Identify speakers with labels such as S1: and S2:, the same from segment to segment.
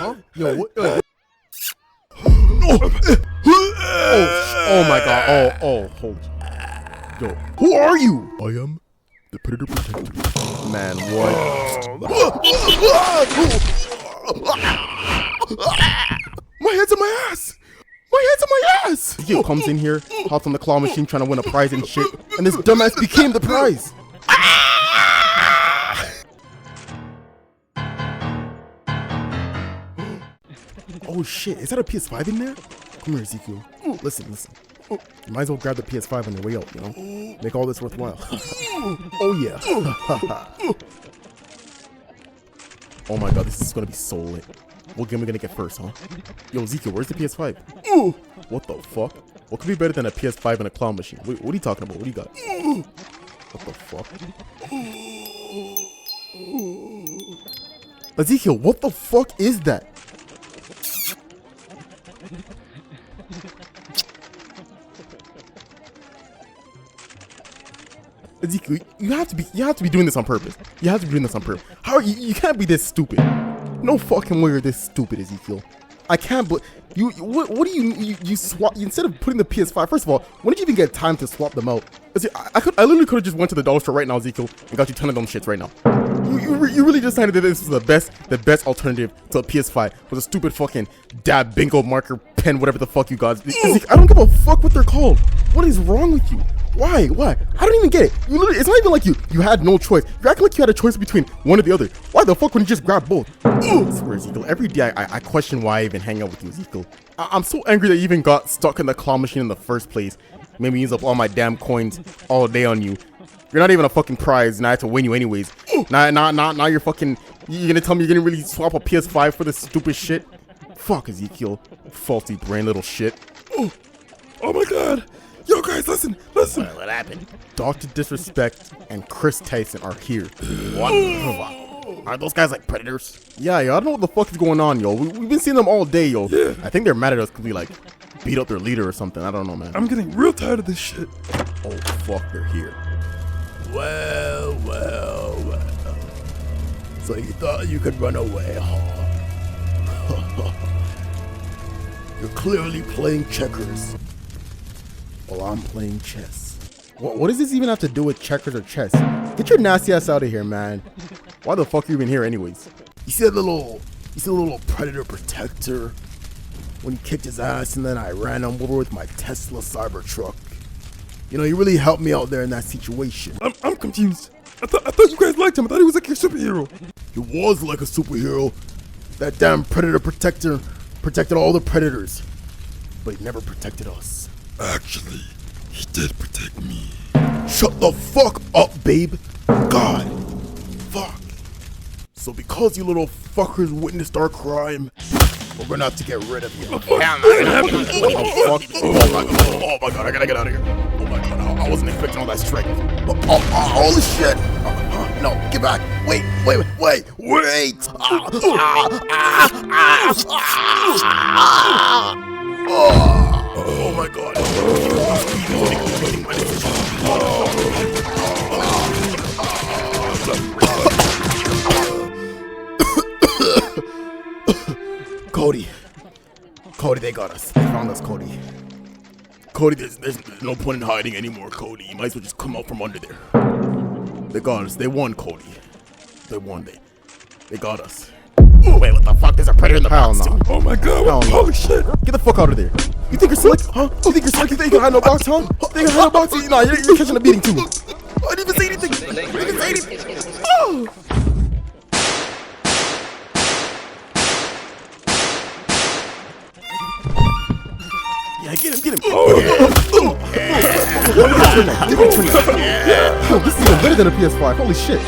S1: Huh? Yo, what? Oh my god. Hold. Yo, who are you?
S2: I am the Predator Protector.
S1: Man, what?
S2: My head's in my ass! My head's in my ass!
S1: Yo comes in here, hops on the claw machine trying to win a prize and shit, and this dumbass became the prize. Oh shit, is that a PS5 in there? Come here, Ezekiel. Listen. You might as well grab the PS5 on your way out, you know? Make all this worthwhile. Oh yeah. Oh my god, this is gonna be so lit. What game are we gonna get first, huh? Yo, Ezekiel, where's the PS5? What the fuck? What could be better than a PS5 and a clown machine? Wait, what are you talking about? What do you got? What the fuck? Ezekiel, what the fuck is that? Ezekiel, you have to be doing this on purpose. You have to be doing this on purpose. How are you can't be this stupid. No fucking way you're this stupid, Ezekiel. I can't but what do you swap instead of putting the PS5? First of all, when did you even get time to swap them out? I literally could have just went to the dollar store right now, Ezekiel, and got you 10 of them shits right now. You really decided that this was the best alternative to a PS5 was a stupid fucking dab bingo marker pen, whatever the fuck you got. Ezekiel, I don't give a fuck what they're called. What is wrong with you? Why? I don't even get it. It's not even like you had no choice. You're acting like you had a choice between one or the other. Why the fuck wouldn't you just grab both? I swear, Ezekiel, every day I question why I even hang out with you, Ezekiel. I'm so angry that you even got stuck in the claw machine in the first place. Made me use up all my damn coins all day on you. You're not even a fucking prize, and I had to win you anyways. Now you're fucking. You're gonna tell me you're gonna really swap a PS5 for this stupid shit? Fuck, Ezekiel, faulty brain little shit.
S2: Oh my god. Yo guys, listen.
S3: What happened?
S1: Dr. Disrespect and Chris Tyson are here.
S3: What the fuck? Are those guys like predators?
S1: Yeah, I don't know what the fuck is going on, yo. We've been seeing them all day, yo.
S2: Yeah.
S1: I think they're mad at us because we like beat up their leader or something. I don't know, man.
S2: I'm getting real tired of this shit.
S1: Oh fuck, they're here.
S3: Well. So you thought you could run away, huh? You're clearly playing checkers.
S1: Well, I'm playing chess. What does this even have to do with checkers or chess? Get your nasty ass out of here, man. Why the fuck are you even here anyways?
S3: You see the little Predator Protector when he kicked his ass, and then I ran him over with my Tesla Cybertruck. You know, he really helped me out there in that situation.
S2: I'm confused. I thought you guys liked him. I thought he was like your superhero.
S3: He was like a superhero. That damn Predator Protector protected all the predators, but he never protected us.
S2: Actually, he did protect me.
S3: Shut the fuck up, babe. God. Fuck. So because you little fuckers witnessed our crime, we're gonna have to get rid of you.
S1: Oh
S3: my god, I gotta get out of here. Oh my god, I wasn't expecting all that strength. Holy shit. No, get back. Wait. Oh my god. Cody, they got us. They found us, Cody. Cody, there's no point in hiding anymore, Cody. You might as well just come out from under there. They got us. They won, Cody. They won. They got us. Wait, what the fuck? There's a predator in the box, too.
S2: Oh my god, holy shit.
S1: Get the fuck out of there. You think you're slick, huh? You think you're slick? You think you can hide no box, huh? You think you can hide no box? Nah, you're catching a beating, too. I didn't even say anything. I didn't even say anything. Oh! Yeah, get him. Yo, this is even better than a PS5. Holy shit.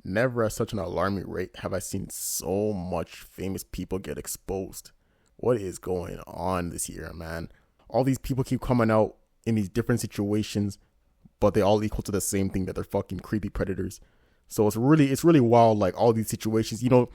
S1: Never at such an alarming rate have I seen so much famous people get exposed. What is going on this year, man? All these people keep coming out in these different situations, but they all equal to the same thing, that they're fucking creepy predators. So it's really wild, like all these situations. You know,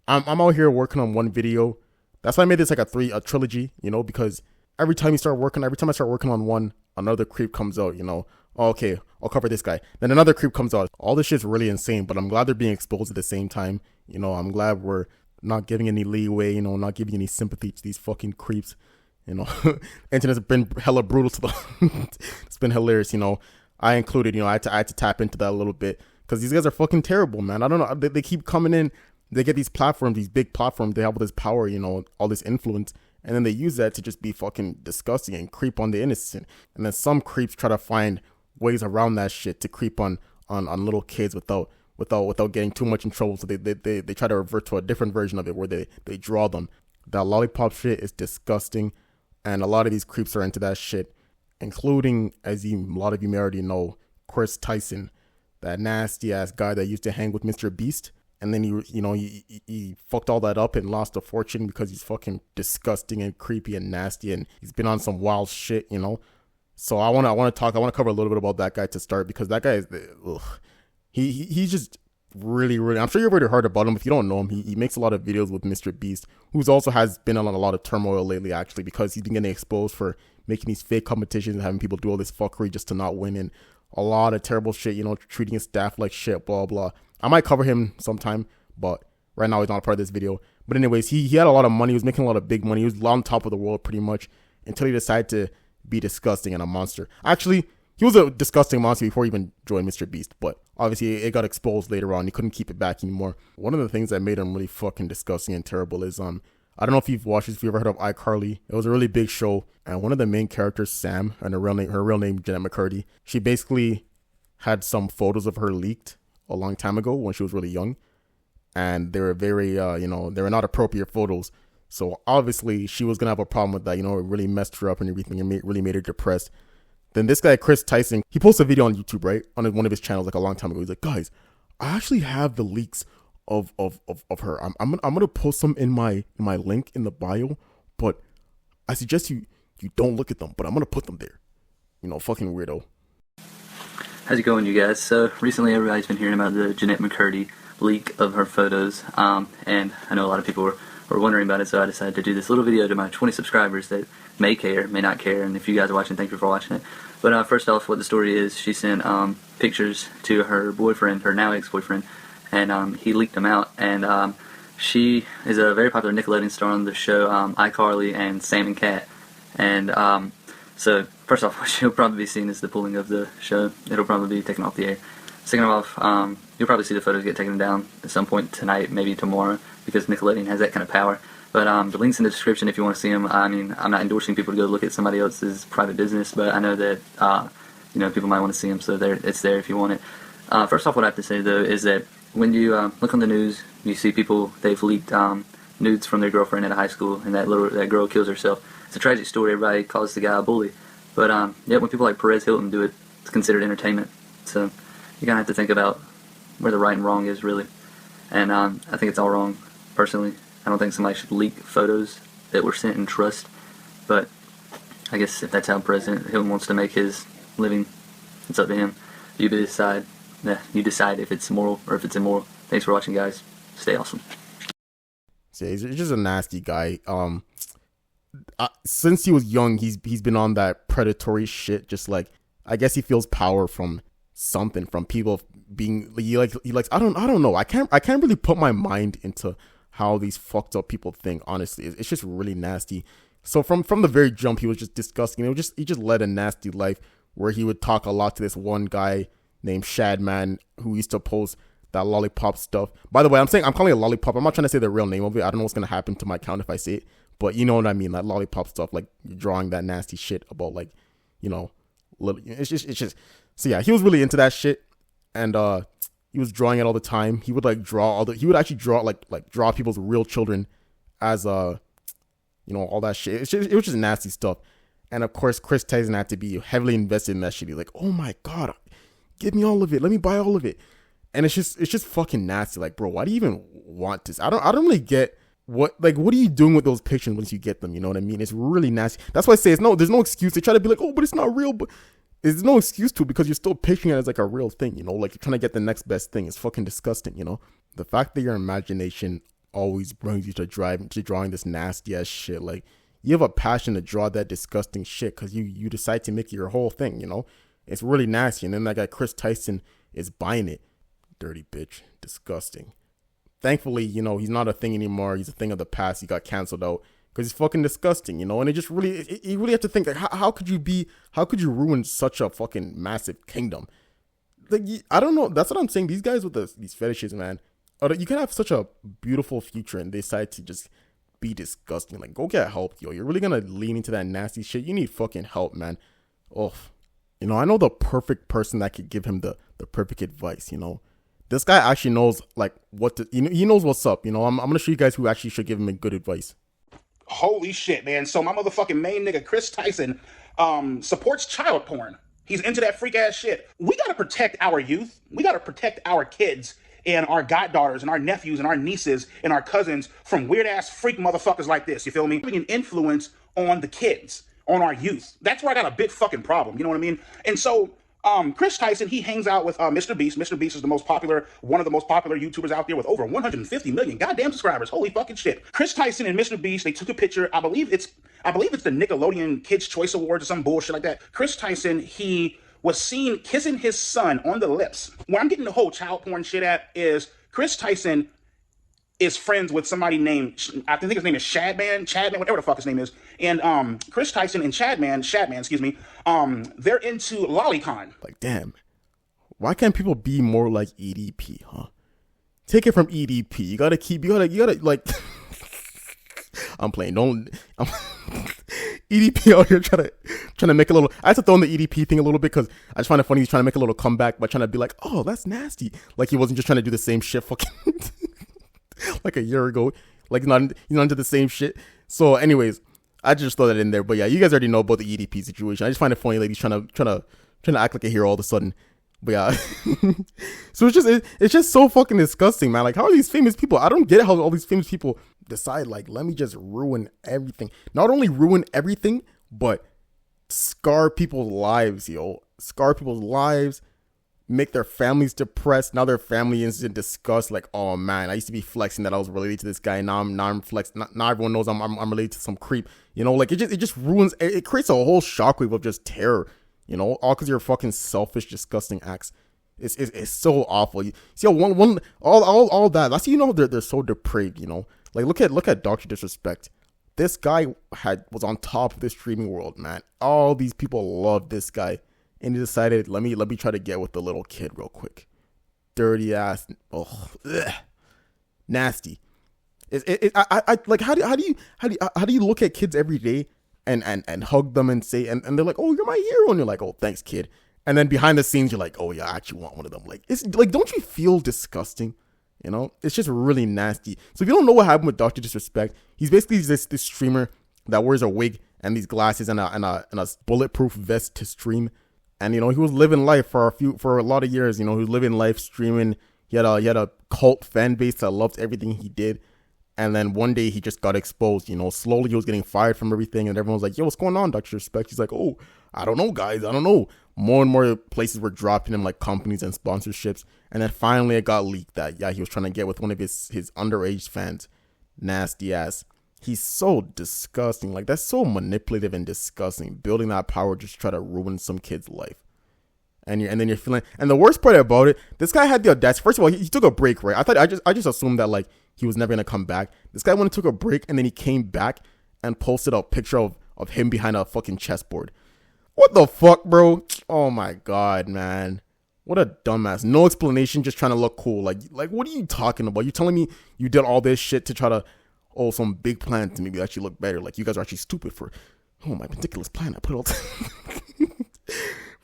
S1: I'm out here working on one video. That's why I made this like a trilogy, you know, because every time I start working on one, another creep comes out, you know. Oh, okay, I'll cover this guy. Then another creep comes out. All this shit's really insane, but I'm glad they're being exposed at the same time. You know, I'm glad we're not giving any leeway, you know, not giving any sympathy to these fucking creeps. You know, internet's been hella brutal to them. It's been hilarious, you know. I included, you know, I had to tap into that a little bit because these guys are fucking terrible, man. I don't know. They keep coming in. They get these platforms, these big platforms. They have all this power, you know, all this influence. And then they use that to just be fucking disgusting and creep on the innocent. And then some creeps try to find ways around that shit to creep on little kids without getting too much in trouble. So they try to revert to a different version of it where they draw them. That lollipop shit is disgusting. And a lot of these creeps are into that shit, including, a lot of you may already know, Chris Tyson, that nasty ass guy that used to hang with Mr. Beast. And then he fucked all that up and lost a fortune because he's fucking disgusting and creepy and nasty, and he's been on some wild shit, you know. So I want to cover a little bit about that guy to start, because that guy is, he's just really, really, I'm sure you've already heard about him. If you don't know him, he makes a lot of videos with Mr. Beast, who's also has been on a lot of turmoil lately, actually, because he's been getting exposed for making these fake competitions and having people do all this fuckery just to not win, and a lot of terrible shit, you know, treating his staff like shit, blah, blah. I might cover him sometime, but right now he's not a part of this video. But anyways, he had a lot of money. He was making a lot of big money. He was on top of the world pretty much until he decided to be disgusting and a monster. Actually, he was a disgusting monster before he even joined Mr. Beast, but obviously it got exposed later on. He couldn't keep it back anymore. One of the things that made him really fucking disgusting and terrible is, I don't know if you've watched this, if you've ever heard of iCarly. It was a really big show, and one of the main characters, Sam, and her real name, Jeanette McCurdy, she basically had some photos of her leaked a long time ago when she was really young, and they were very they were not appropriate photos, so obviously she was gonna have a problem with that. You know, it really messed her up and everything, and really made her depressed. Then this guy Chris Tyson, he posted a video on YouTube, right, on one of his channels like a long time ago. He's like, guys, I actually have the leaks of her. I'm gonna post some in my link in the bio, but I suggest you don't look at them, but I'm gonna put them there. You know, fucking weirdo.
S4: How's it going, you guys? So recently everybody's been hearing about the Jeanette McCurdy leak of her photos, and I know a lot of people were wondering about it, so I decided to do this little video to my 20 subscribers that may care, may not care, and if you guys are watching, thank you for watching it. But first off, what the story is, she sent pictures to her boyfriend, her now ex-boyfriend, and he leaked them out, and she is a very popular Nickelodeon star on the show iCarly and Sam and Cat, and so first off, what you'll probably be seeing is the pulling of the show. It'll probably be taken off the air. Second off, you'll probably see the photos get taken down at some point tonight, maybe tomorrow, because Nickelodeon has that kind of power. But the link's in the description if you want to see them. I mean, I'm not endorsing people to go look at somebody else's private business, but I know that people might want to see them, so it's there if you want it. First off, what I have to say though is that when you look on the news, you see people, they've leaked nudes from their girlfriend at a high school, and that girl kills herself. It's a tragic story. Everybody calls the guy a bully, but yeah, when people like Perez Hilton do it, it's considered entertainment. So you kind of have to think about where the right and wrong is, really. And I think it's all wrong, personally. I don't think somebody should leak photos that were sent in trust, but I guess if that's how President Hilton wants to make his living, it's up to him. You decide. Yeah, you decide if it's moral or if it's immoral. Thanks for watching, guys. Stay awesome.
S1: Yeah, he's just a nasty guy. Since he was young, he's been on that predatory shit. Just like, I guess he feels power from something, from people being he likes. I don't know. I can't really put my mind into how these fucked up people think. Honestly, it's just really nasty. So from the very jump, he was just disgusting. He just led a nasty life where he would talk a lot to this one guy named Shadman, who used to post that lollipop stuff. By the way, I'm calling it lollipop. I'm not trying to say the real name of it. I don't know what's gonna happen to my account if I say it, but you know what I mean. That lollipop stuff, like drawing that nasty shit about, like, you know, it's just. So yeah, he was really into that shit, and he was drawing it all the time. He would like he would actually draw people's real children as all that shit. It was just nasty stuff. And of course, Chris Tyson had to be heavily invested in that shit. He's like, oh my god, give me all of it. Let me buy all of it. And it's just fucking nasty. Like, bro, why do you even want this? I don't really get what are you doing with those pictures once you get them? You know what I mean? It's really nasty. That's why I say there's no excuse. They try to be like, oh, but it's not real. But there's no excuse to it, because you're still picturing it as like a real thing. You know, like you're trying to get the next best thing. It's fucking disgusting. You know, the fact that your imagination always brings you to drawing this nasty ass shit. Like, you have a passion to draw that disgusting shit because you decide to make it your whole thing. You know, It's really nasty. And then that guy Chris Tyson is buying it. Dirty bitch. Disgusting. Thankfully, you know, he's not a thing anymore. He's a thing of the past. He got canceled out because he's fucking disgusting, you know. And it just really, you really have to think, like, how could you ruin such a fucking massive kingdom? Like, I don't know. That's what I'm saying. These guys with these fetishes, man. You can have such a beautiful future and they decide to just be disgusting. Like, go get help, yo. You're really gonna lean into that nasty shit. You need fucking help, man. Oh, you know, I know the perfect person that could give him the perfect advice, you know. This guy actually knows, like, he knows what's up, you know. I'm gonna show you guys who actually should give him good advice.
S5: Holy shit, man. So my motherfucking main nigga, Chris Tyson, supports child porn. He's into that freak ass shit. We gotta protect our youth. We gotta protect our kids and our goddaughters and our nephews and our nieces and our cousins from weird ass freak motherfuckers like this. You feel me? Having an influence on the kids, on our youth. That's where I got a big fucking problem. You know what I mean? And so Chris Tyson, he hangs out with Mr. Beast. Mr. Beast is one of the most popular YouTubers out there with over 150 million goddamn subscribers. Holy fucking shit. Chris Tyson and Mr. Beast, they took a picture. I believe it's the Nickelodeon Kids Choice Awards or some bullshit like that. Chris Tyson, he was seen kissing his son on the lips. Where I'm getting the whole child porn shit at is Chris Tyson is friends with somebody named, I think his name is Chadman, whatever the fuck his name is. And Chris Tyson and Chadman, excuse me, they're into lolicon.
S1: Like, damn, why can't people be more like EDP, huh? Take it from EDP. You gotta like, I'm playing, EDP out here trying to make a little, I had to throw in the EDP thing a little bit because I just find it funny he's trying to make a little comeback by trying to be like, oh, that's nasty. Like he wasn't just trying to do the same shit fucking like a year ago. Like he's not into the same shit. So anyways, I just throw that in there. But yeah, you guys already know about the EDP situation. I just find it funny, like he's trying to act like a hero all of a sudden. But yeah, so it's just so fucking disgusting, man. Like, how are these famous people? I don't get how all these famous people decide, like, let me just ruin everything. Not only ruin everything, but scar people's lives, yo. Scar people's lives, make their families depressed. Now their family is in disgust. Like, oh man, I used to be flexing that I was related to this guy. Now I'm flexing. Now everyone knows I'm related to some creep. You know, like it just ruins. It creates a whole shockwave of just terror. You know, all because you're fucking selfish, disgusting acts. It's so awful. You see, all that. That's how you know they're so depraved. You know, like look at Dr. Disrespect. This guy was on top of the streaming world, man. All these people love this guy, and he decided, let me try to get with the little kid real quick. Dirty ass, nasty. I like how do you look at kids every day and hug them and say and they're like, oh, you're my hero, and you're like, oh, thanks, kid. And then behind the scenes you're like, oh yeah, I actually want one of them. Like, it's like, don't you feel disgusting? You know, it's just really nasty. So if you don't know what happened with Dr. Disrespect, he's basically this streamer that wears a wig and these glasses and a bulletproof vest to stream. And you know, he was living life for a lot of years. You know, he was living life streaming. He had a cult fan base that loved everything he did. And then one day he just got exposed. You know, slowly he was getting fired from everything, and everyone was like, yo, what's going on, Dr. Respect? He's like, oh, I don't know, guys. I don't know. More and more places were dropping him, like companies and sponsorships. And then finally it got leaked that, yeah, he was trying to get with one of his underage fans. Nasty ass. He's so disgusting. Like, that's so manipulative and disgusting. Building that power just to try to ruin some kid's life. And then you're feeling, and the worst part about it, this guy had the audacity. First of all, he took a break, right? I just assumed that like he was never gonna come back. This guy went and took a break, and then he came back and posted a picture of him behind a fucking chessboard. What the fuck, bro? Oh my god, man. What a dumbass. No explanation, just trying to look cool. Like what are you talking about? You telling me you did all this shit to try to, some big plan to maybe actually look better? Like, you guys are actually stupid for, my ridiculous plan. I put it all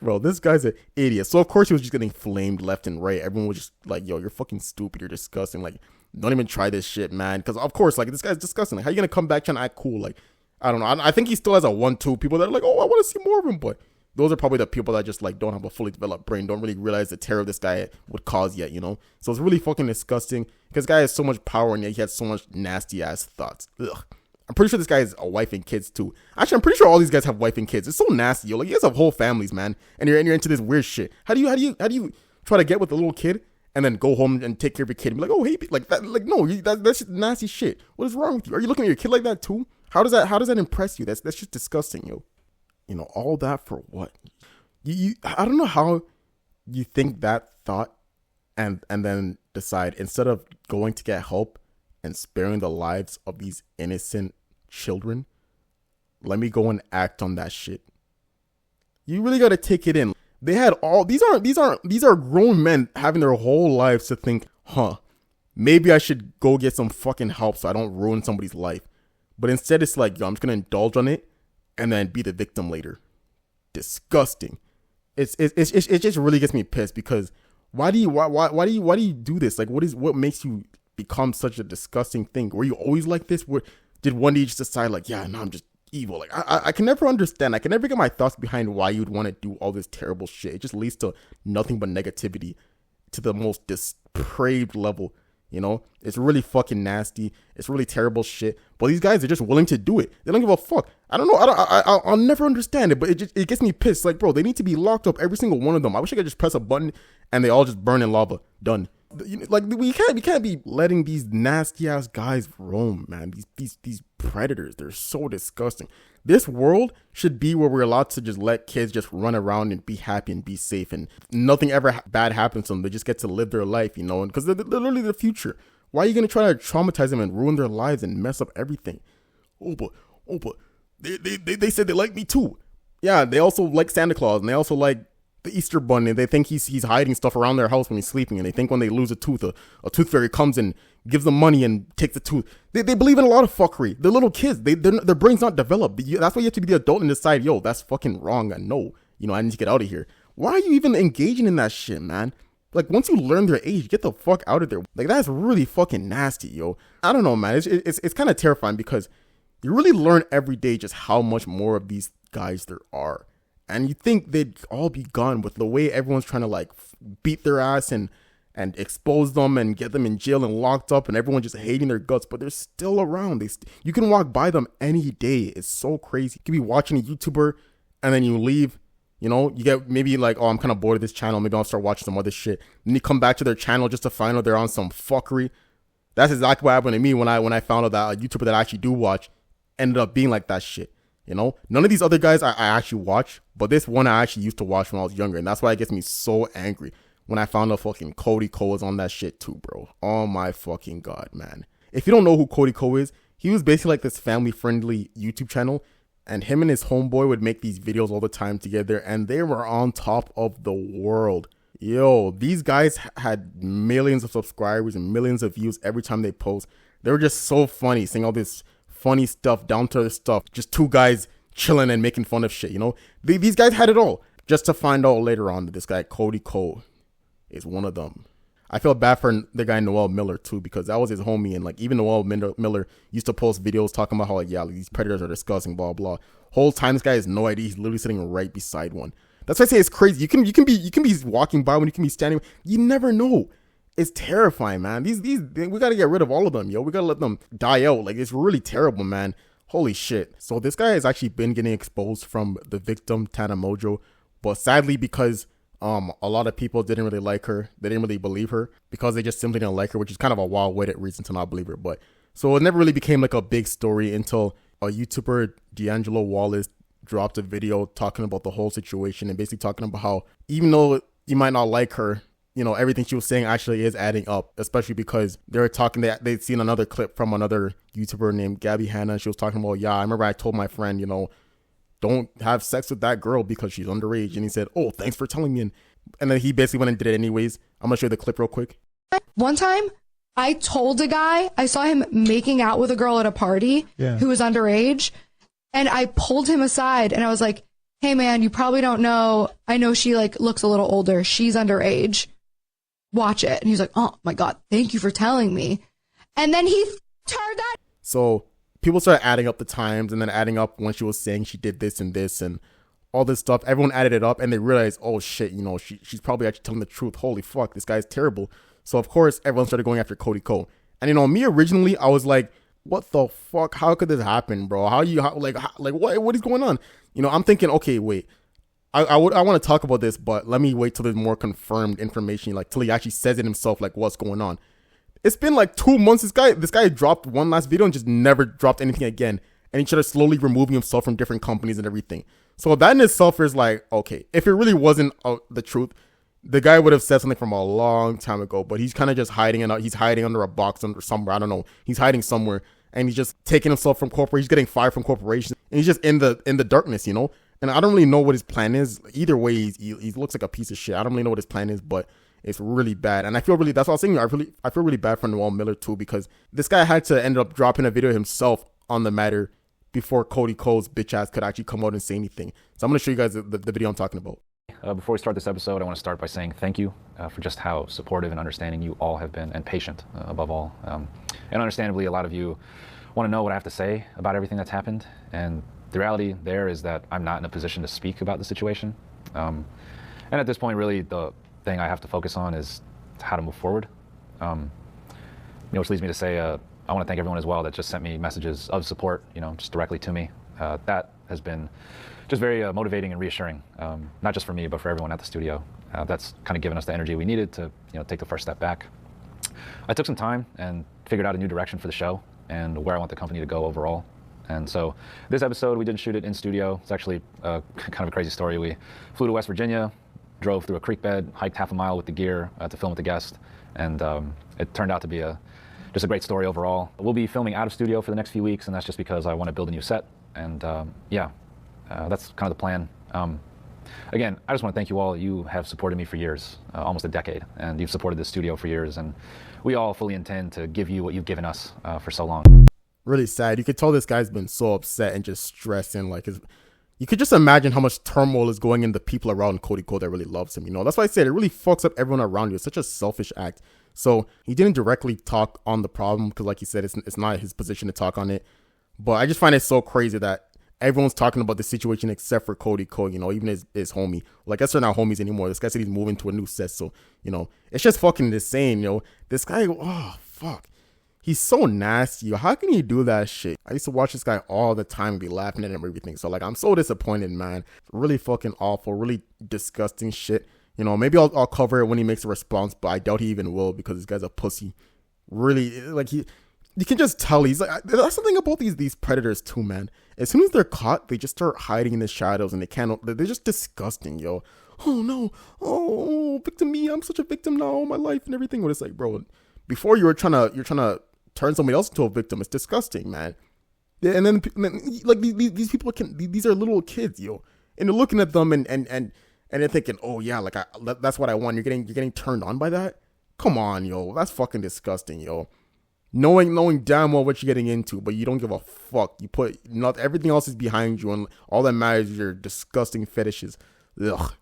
S1: Bro, this guy's an idiot. So of course he was just getting flamed left and right. Everyone was just like, yo, you're fucking stupid. You're disgusting. Like, don't even try this shit, man. Because of course, like, this guy's disgusting. Like, how you gonna come back trying to act cool? Like, I don't know. I think he still has a 1-2 people that are like, oh, I want to see more of him. But those are probably the people that just like don't have a fully developed brain, don't really realize the terror this guy would cause yet, you know? So it's really fucking disgusting because this guy has so much power and yet he has so much nasty ass thoughts. Ugh. I'm pretty sure this guy has a wife and kids too. Actually, I'm pretty sure all these guys have wife and kids. It's so nasty, yo. Like, you guys have whole families, man, and you're into this weird shit. How do you try to get with a little kid and then go home and take care of your kid and be like, oh, hey, like that, like, no, that's just nasty shit. What is wrong with you? Are you looking at your kid like that too? How does that impress you? That's just disgusting, yo. You know, all that for what? I don't know how you think that thought and then decide, instead of going to get help and sparing the lives of these innocent children, let me go and act on that shit. You really got to take it in. They had all these are grown men having their whole lives to think, maybe I should go get some fucking help so I don't ruin somebody's life. But instead it's like, yo, I'm just gonna indulge on it and then be the victim later. Disgusting. It just really gets me pissed, because why do you do this? Like, what makes you become such a disgusting thing? Were you always like this? Did one day you just decide like, yeah, no, I'm just evil? Like, I can never understand. I can never get my thoughts behind why you'd want to do all this terrible shit. It just leads to nothing but negativity to the most depraved level. You know, it's really fucking nasty. It's really terrible shit. But these guys are just willing to do it. They don't give a fuck. I don't know. I'll never understand it. But it gets me pissed. Like, bro, they need to be locked up, every single one of them. I wish I could just press a button and they all just burn in lava. Done. Like, we can't be letting these nasty ass guys roam, man. These predators, they're so disgusting. This world should be where we're allowed to just let kids just run around and be happy and be safe, and nothing ever bad happens to them. They just get to live their life, you know, because they're literally the future. Why are you gonna try to traumatize them and ruin their lives and mess up everything? Oh, but they said they like me too. Yeah, they also like Santa Claus, and they also like the Easter Bunny. They think he's hiding stuff around their house when he's sleeping, and they think when they lose a tooth, a tooth fairy comes and gives them money and takes the tooth. They believe in a lot of fuckery. They're little kids. Their brain's not developed. That's why you have to be the adult and decide, yo, that's fucking wrong. And no, you know, I need to get out of here. Why are you even engaging in that shit, man? Like, once you learn their age, get the fuck out of there. Like, that's really fucking nasty, yo. I don't know, man. It's kind of terrifying, because you really learn every day just how much more of these guys there are. And you think they'd all be gone with the way everyone's trying to like beat their ass and expose them and get them in jail and locked up, and everyone just hating their guts, but they're still around. You can walk by them any day. It's so crazy. You could be watching a YouTuber and then you leave, you know, you get maybe like, oh, I'm kind of bored of this channel. Maybe I'll start watching some other shit. Then you come back to their channel just to find out they're on some fuckery. That's exactly what happened to me when I found out that a YouTuber that I actually do watch ended up being like that shit. You know, none of these other guys I actually watch, but this one I actually used to watch when I was younger, and that's why it gets me so angry when I found out fucking Cody Ko was on that shit too, bro. Oh my fucking god, man. If you don't know who Cody Ko is, he was basically like this family-friendly YouTube channel, and him and his homeboy would make these videos all the time together, and they were on top of the world. Yo, these guys had millions of subscribers and millions of views every time they post. They were just so funny, saying all this funny stuff, down to earth stuff, just two guys chilling and making fun of shit, you know? These guys had it all, just to find out later on that this guy Cody Ko is one of them. I feel bad for the guy Noel Miller too, because that was his homie, and like even Noel Miller used to post videos talking about how like, yeah, like, these predators are disgusting, blah blah. Whole time this guy has no idea he's literally sitting right beside one. That's why I say it's crazy. You can be walking by when you can be standing. You never know. It's terrifying, man. These we gotta get rid of all of them, yo. We gotta let them die out. Like, it's really terrible, man. Holy shit. So this guy has actually been getting exposed from the victim, Tana Mojo, but sadly, because a lot of people didn't really like her, they didn't really believe her, because they just simply didn't like her, which is kind of a wild-witted reason to not believe her. But so it never really became like a big story until a YouTuber, D'Angelo Wallace, dropped a video talking about the whole situation and basically talking about how even though you might not like her, you know, everything she was saying actually is adding up, especially because they were talking that they'd seen another clip from another YouTuber named Gabby Hanna. She was talking about, yeah, I remember I told my friend, you know, don't have sex with that girl because she's underage. And he said, oh, thanks for telling me. And then he basically went and did it anyways. I'm going to show you the clip real quick.
S6: One time, I told a guy, I saw him making out with a girl at a party who was underage. And I pulled him aside and I was like, hey, man, you probably don't know. I know she like looks a little older. She's underage. Watch it. And he's like, oh my God, thank you for telling me. And then he turned that.
S1: So people started adding up the times and then adding up when she was saying she did this and all this stuff. Everyone added it up and they realized, oh shit, you know, she's probably actually telling the truth. Holy fuck, this guy's terrible. So of course, everyone started going after Cody Ko. And you know, me originally, I was like, what the fuck? How could this happen, bro? What is going on? You know, I'm thinking, okay, wait. I want to talk about this, but let me wait till there's more confirmed information, like till he actually says it himself, like what's going on. It's been like 2 months. This guy dropped one last video and just never dropped anything again. And he started slowly removing himself from different companies and everything. So that in itself is like, okay, if it really wasn't the truth, the guy would have said something from a long time ago, but he's kind of just hiding and he's hiding under a box under somewhere. I don't know. He's hiding somewhere and he's just taking himself from corporate. He's getting fired from corporations and he's just in the darkness, you know? And I don't really know what his plan is. Either way, he looks like a piece of shit. I don't really know what his plan is, but it's really bad. And I feel really, that's what I was saying. I feel really bad for Noel Miller too, because this guy had to end up dropping a video himself on the matter before Cody Cole's bitch ass could actually come out and say anything. So I'm going to show you guys the video I'm talking about.
S7: Before we start this episode, I want to start by saying thank you for just how supportive and understanding you all have been, and patient above all. And understandably, a lot of you want to know what I have to say about everything that's happened. And the reality there is that I'm not in a position to speak about the situation. And at this point, really, the thing I have to focus on is how to move forward. Which leads me to say, I want to thank everyone as well that just sent me messages of support, just directly to me. That has been just very motivating and reassuring, not just for me, but for everyone at the studio. That's kind of given us the energy we needed to, take the first step back. I took some time and figured out a new direction for the show and where I want the company to go overall. And so this episode, we didn't shoot it in studio. It's actually kind of a crazy story. We flew to West Virginia, drove through a creek bed, hiked half a mile with the gear to film with the guest. And it turned out to be just a great story overall. We'll be filming out of studio for the next few weeks, and that's just because I want to build a new set. And that's kind of the plan. Again, I just want to thank you all. You have supported me for years, almost a decade, and you've supported this studio for years, and we all fully intend to give you what you've given us for so long.
S1: Really sad. You could tell this guy's been so upset and just stressed, and you could just imagine how much turmoil is going in the people around Cody Cole that really loves him. That's why I said it really fucks up everyone around you. It's such a selfish act. So he didn't directly talk on the problem because, like he said, it's not his position to talk on it. But I just find it so crazy that everyone's talking about the situation except for Cody Cole, even his homie. Like, I guess they're not homies anymore. This guy said he's moving to a new set. So, it's just fucking insane, This guy, oh, fuck. He's so nasty. How can he do that shit? I used to watch this guy all the time and be laughing at him and everything. So, I'm so disappointed, man. Really fucking awful. Really disgusting shit. Maybe I'll cover it when he makes a response, but I doubt he even will because this guy's a pussy. Really, you can just tell he's like, that's something about these predators too, man. As soon as they're caught, they just start hiding in the shadows and they're just disgusting, yo. Oh no, oh, victim me, I'm such a victim now, my life and everything. But it's like, bro, before you're trying to turn somebody else into a victim, it's disgusting, man. Yeah, and then like these people these are little kids, yo, and they're looking at them and they're thinking, oh yeah, that's what I want. You're getting turned on by that. Come on, yo, that's fucking disgusting, yo. Knowing damn well what you're getting into, but you don't give a fuck. You put everything else is behind you, and all that matters is your disgusting fetishes. Ugh.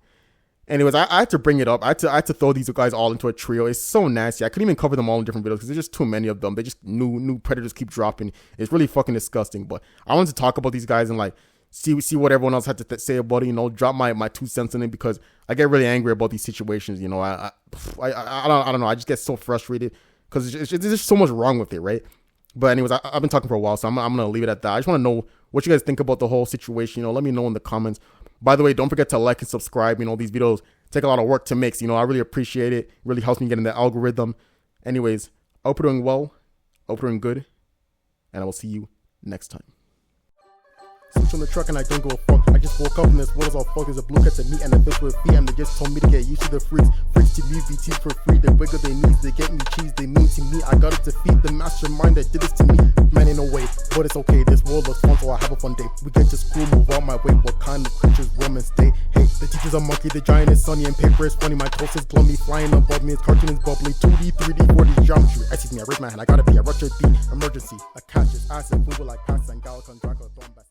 S1: Anyways, I had to bring it up. I had to throw these guys all into a trio. It's so nasty. I couldn't even cover them all in different videos because there's just too many of them. They just new predators keep dropping. It's really fucking disgusting. But I wanted to talk about these guys and see what everyone else had to say about it. Drop my 2 cents in it because I get really angry about these situations. I don't know. I just get so frustrated. Because there's just so much wrong with it, right? But anyways, I've been talking for a while, so I'm going to leave it at that. I just want to know what you guys think about the whole situation. Let me know in the comments. By the way, don't forget to like and subscribe. These videos take a lot of work to make. So, I really appreciate it. It really helps me get in the algorithm. Anyways, I hope you're doing well. I hope you're doing good. And I will see you next time. Switch on the truck and I don't give a fuck. I just woke up in this world all fuck. There's a blue cat to meet and a fish with a fee. And they just told me to get used to the freaks. Freaks to me, VT for free. They wiggle their knees, they get me cheese, they mean to me. I got to defeat the mastermind that did this to me. Man, ain't no way, but it's okay. This world looks fun, so I have a fun day. We get to school, move out my way. What kind of creatures women stay? Hey, the teacher's a monkey, the giant is sunny, and paper is funny. My toast is plummy, flying above me. His cartoon is bubbly. 2D, 3D, 4D geometry. Excuse me, I raise my hand. I gotta be a Russian beat. Emergency. A catch is acid, food like pasta and Galacon Dracula throwing back.